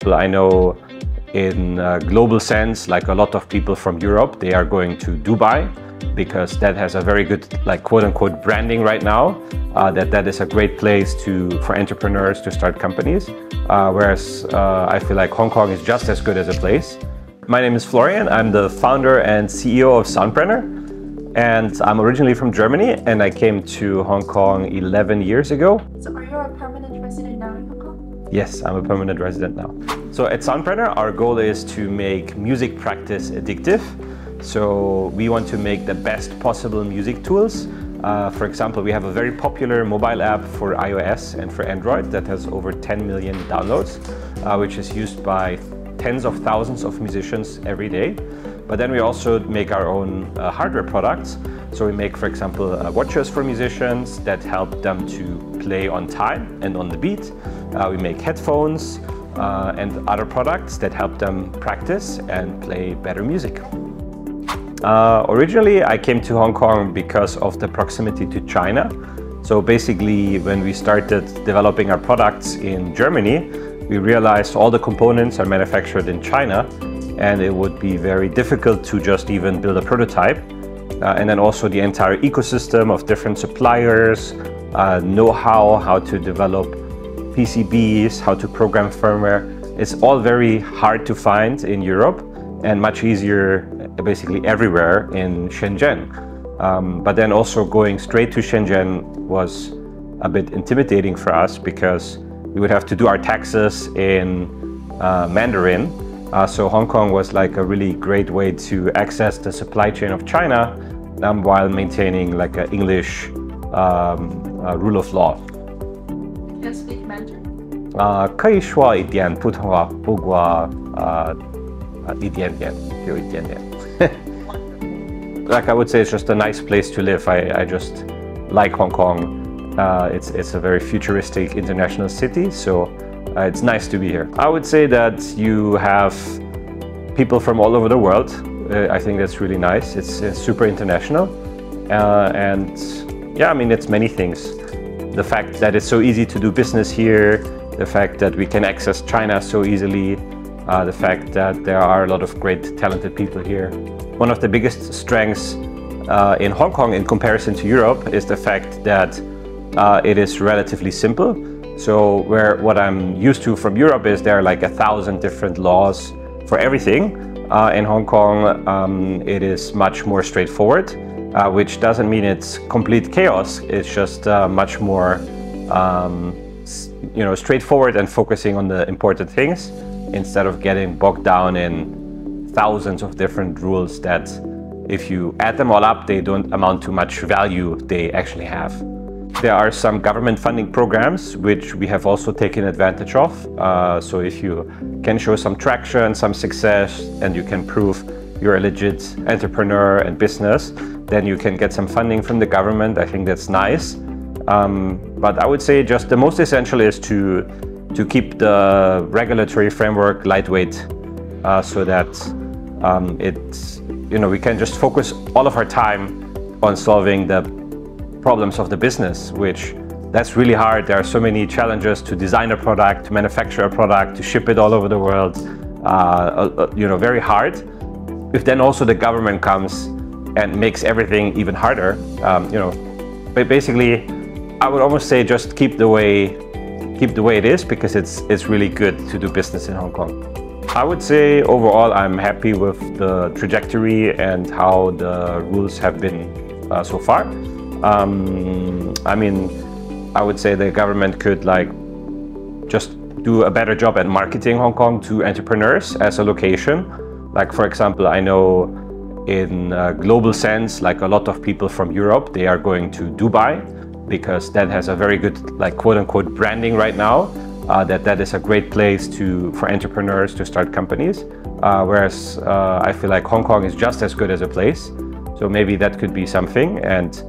example, I know in a global sense, like a lot of people from Europe, they are going to Dubai because that has a very good, like, quote-unquote branding right now. That is a great place for entrepreneurs to start companies. Whereas I feel like Hong Kong is just as good as a place. My name is Florian. I'm the founder and CEO of Soundbrenner. And I'm originally from Germany, and I came to Hong Kong 11 years ago. So are you a permanent resident now in Hong Kong? Yes, I'm a permanent resident now. So at Soundbrenner, our goal is to make music practice addictive. So we want to make the best possible music tools. For example, we have a very popular mobile app for iOS and for Android that has over 10 million downloads, which is used by tens of thousands of musicians every day. But then we also make our own hardware products. So we make, for example, watches for musicians that help them to play on time and on the beat. We make headphones and other products that help them practice and play better music. Originally, I came to Hong Kong because of the proximity to China. So basically, when we started developing our products in Germany, we realized all the components are manufactured in China, and it would be very difficult to just even build a prototype. And then also the entire ecosystem of different suppliers, know-how, how to develop PCBs, how to program firmware. It's all very hard to find in Europe and much easier basically everywhere in Shenzhen. But then also going straight to Shenzhen was a bit intimidating for us because we would have to do our taxes in Mandarin. So Hong Kong was like a really great way to access the supply chain of China while maintaining like an English rule of law. Can you speak Mandarin? 可以说一点普通话，不过一点点，有一点点。Like I would say, it's just a nice place to live. I just like Hong Kong. It's a very futuristic international city, so it's nice to be here. I would say that you have people from all over the world. I think that's really nice. It's super international. And yeah, I mean, it's many things. The fact that it's so easy to do business here, the fact that we can access China so easily, the fact that there are a lot of great talented people here. One of the biggest strengths in Hong Kong in comparison to Europe is the fact that it is relatively simple. So what I'm used to from Europe is there are like 1,000 different laws for everything. In Hong Kong, it is much more straightforward, which doesn't mean it's complete chaos. It's just much more straightforward and focusing on the important things instead of getting bogged down in thousands of different rules that if you add them all up, they don't amount to much value they actually have. There are some government funding programs which we have also taken advantage of. So if you can show some traction, some success, and you can prove you're a legit entrepreneur and business, then you can get some funding from the government. I think that's nice. But I would say just the most essential is to keep the regulatory framework lightweight so that we can just focus all of our time on solving the problems of the business, which that's really hard. There are so many challenges to design a product, to manufacture a product, to ship it all over the world, very hard. If then also the government comes and makes everything even harder, but basically I would almost say just keep the way it is, because it's really good to do business in Hong Kong. I would say overall I'm happy with the trajectory and how the rules have been so far. I mean, I would say the government could just do a better job at marketing Hong Kong to entrepreneurs as a location. Like, for example, I know in a global sense, like a lot of people from Europe, they are going to Dubai because that has a very good, quote-unquote branding right now. That is a great place for entrepreneurs to start companies. Whereas I feel like Hong Kong is just as good as a place. So maybe that could be something. And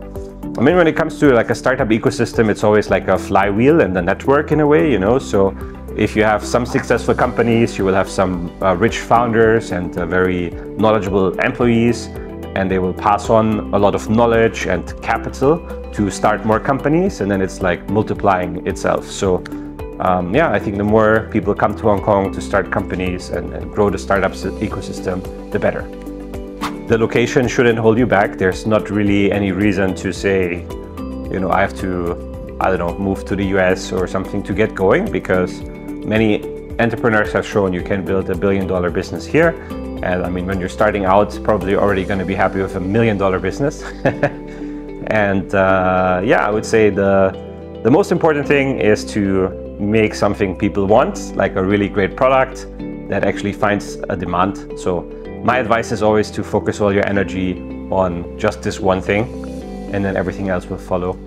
I mean, when it comes to a startup ecosystem, it's always like a flywheel and a network in a way, So if you have some successful companies, you will have some rich founders and very knowledgeable employees, and they will pass on a lot of knowledge and capital to start more companies, and then it's like multiplying itself. So yeah, I think the more people come to Hong Kong to start companies and grow the startup ecosystem, the better. The location shouldn't hold you back. There's not really any reason to say, you know, I have to, I don't know, move to the US or something to get going, because many entrepreneurs have shown you can build $1 billion business here. And I mean, when you're starting out, probably already going to be happy with $1 million business. And yeah, I would say the most important thing is to make something people want, like a really great product that actually finds a demand. So my advice is always to focus all your energy on just this one thing, and then everything else will follow.